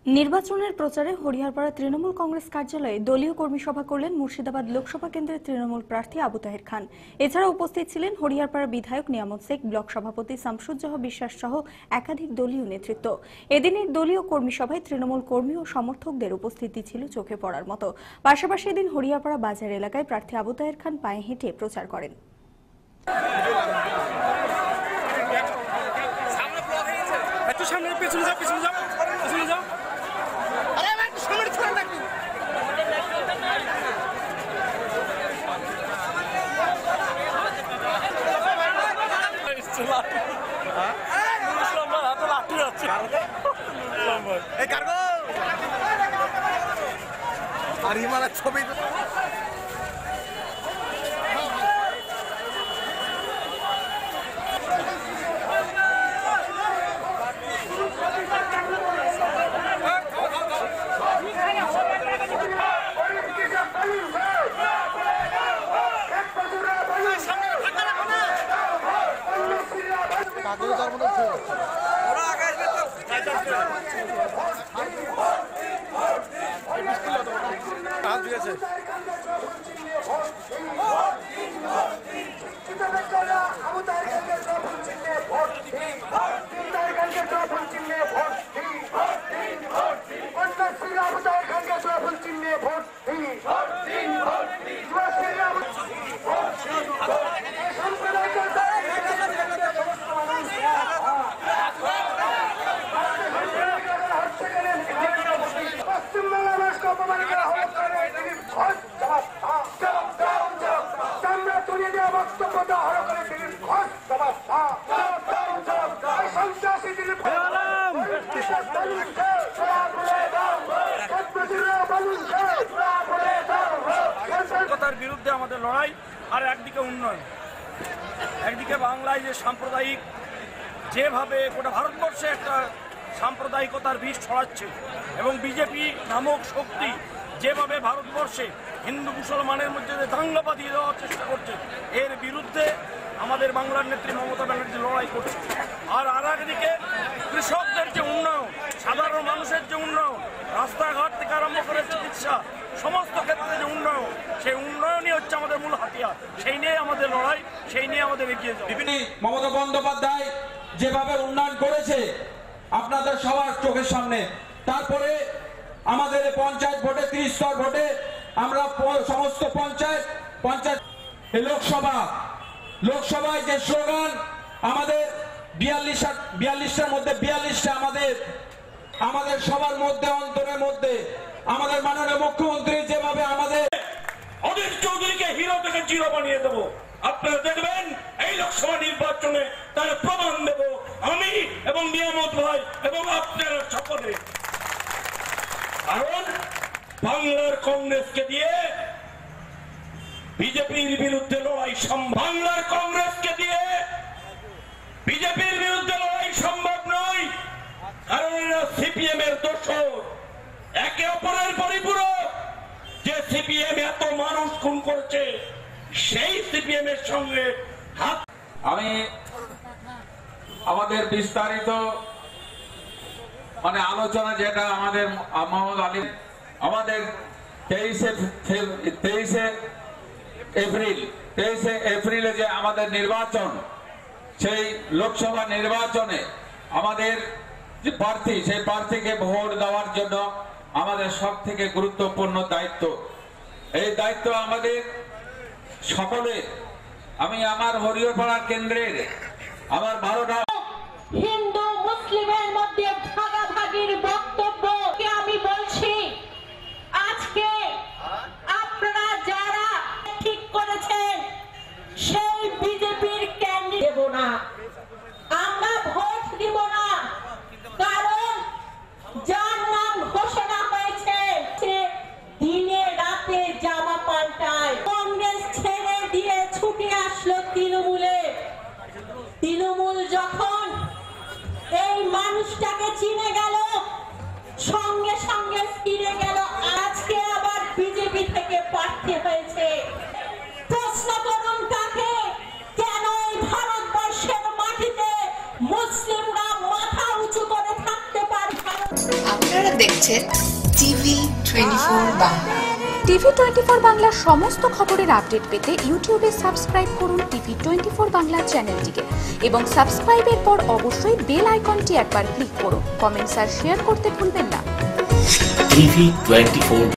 নির্বাচনের প্রচারে হরিহরপাড়া তৃণমূল কংগ্রেস কার্যালয়ে দলীয় কর্মী সভা করলেন মুর্শিদাবাদ লোকসভা কেন্দ্রের তৃণমূল প্রার্থী আবু তাহের খান। এছাড়া উপস্থিত ছিলেন হরিহরপাড়া বিধায়ক নিয়ামত শেখ, ব্লক সভাপতি শামসুজ্জোহা বিশ্বাস সহ একাধিক দলীয় নেতৃত্ব। এদিনের দলীয় কর্মী সভায় তৃণমূল কর্মী ও সমর্থকদের উপস্থিতি ছিল চোখে পড়ার মতো। পাশাপাশি এদিন হরিহরপাড়া বাজার এলাকায় প্রার্থী আবু তাহের খান পায়ে হেঁটে প্রচার করেন। আর হিমালয় ছবি বিরুদ্ধে আমাদের লড়াই, আর একদিকে উন্নয়ন, একদিকে বাংলায় যে সাম্প্রদায়িক যেভাবে গোটা ভারতবর্ষে একটা সাম্প্রদায়িকতার বিষ ছড়াচ্ছে এবং বিজেপি নামক শক্তি যেভাবে ভারতবর্ষে হিন্দু মুসলমানের মধ্যে দাঙ্গা বাঁধিয়ে দেওয়ার চেষ্টা করছে, এর বিরুদ্ধে আমাদের বাংলার নেত্রী মমতা ব্যানার্জি লড়াই করছে। আর একদিকে কৃষকদের যে উন্নয়ন, সাধারণ মানুষের যে উন্নয়ন, রাস্তাঘাট থেকে আরম্ভ করে চিকিৎসা, সমস্ত ক্ষেত্রে যে উন্নয়ন, সেই উন্নয়নই হচ্ছে আমাদের মূল হাতিয়ার। সেই নিয়ে আমাদের লড়াই, সেই নিয়ে আমাদের এগিয়ে যাওয়া। মমতা বন্দ্যোপাধ্যায় যেভাবে উন্নয়ন করেছে আপনাদের সবার চোখের সামনে, তারপরে আমাদের পঞ্চায়েত ভোটে 30 স্তর ভোটে আমরা সমস্ত পঞ্চায়েত লোকসভায় যে স্লোগান আমাদের 42টার মধ্যে 42টা আমাদের সবার মধ্যে অন্তরের মধ্যে আমাদের মাননীয় মুখ্যমন্ত্রী যেভাবে আমাদের অধীর চৌধুরীকে হিরো থেকে জিরো বানিয়ে দেবো। আপনারা দেখবেন এই লোকসভা নির্বাচনে তার প্রমাণ দেব আমি এবং নিয়ামত ভাই এবং আপনারা সকলে। কারণ বাংলার কংগ্রেসকে দিয়ে বিজেপির বিরুদ্ধে লড়াই সম্ভব, বাংলার কংগ্রেসকে দিয়ে বিজেপির বিরুদ্ধে লড়াই সম্ভব নয়। কারণ এরা সিপিএম এর দোষর, একে অপরের পরিপূরক। যে সিপিএম এত মানুষ খুন করছে, সেই সিপিএম এর সঙ্গে হাত। আমি আমাদের বিস্তারিত আলোচনা যেটা আমাদের মোহাম্মদ আলী আমাদের 23 এপ্রিলে যে আমাদের নির্বাচন, সেই লোকসভা নির্বাচনে আমাদের যে প্রার্থী, সেই প্রার্থীকে ভোট দেওয়ার জন্য আমাদের সব থেকে গুরুত্বপূর্ণ দায়িত্ব। এই দায়িত্ব আমাদের সকলে। আমি আমার হরিহরপাড়া কেন্দ্রের আমার 12টা হিন্দু মুসলিমের মধ্যে ভাগাভাগির বক্তব্যকে আমি বলছি, আজকে আপনারা যারা ঠিক করেছেন সেই বিজেপির ক্যান্ডিডেট দেব না, আমরা ভোট দিব না। কারণ যার নাম ঘোষণা হয়েছে দিনে রাতে জামা পাল্টায়। কংগ্রেস ছেড়ে দিয়ে ছুটে আসলো তৃণমূলে। তৃণমূল যখন এই মানুষটাকে চিনে গেল, সঙ্গে সঙ্গে ফিরে গেল। আজকে আবার বিজেপি থেকে প্রার্থী হয়েছে। প্রশ্ন করুন তাকে, কেন এই ভারতবর্ষের মাটিতে মুসলিমরা মাথা উঁচু করে থাকতে পারে? আপনারা দেখছেন টিভি 24 বাংলা। টিভি 24 বাংলার সমস্ত খবরের আপডেট পেতে ইউটিউবে সাবস্ক্রাইব করুন টিভি 24 বাংলা চ্যানেলটিকে এবং সাবস্ক্রাইবের পর অবশ্যই বেল আইকনটি একবার ক্লিক করুন। কমেন্টস আর শেয়ার করতে ভুলবেন না। টিভি 24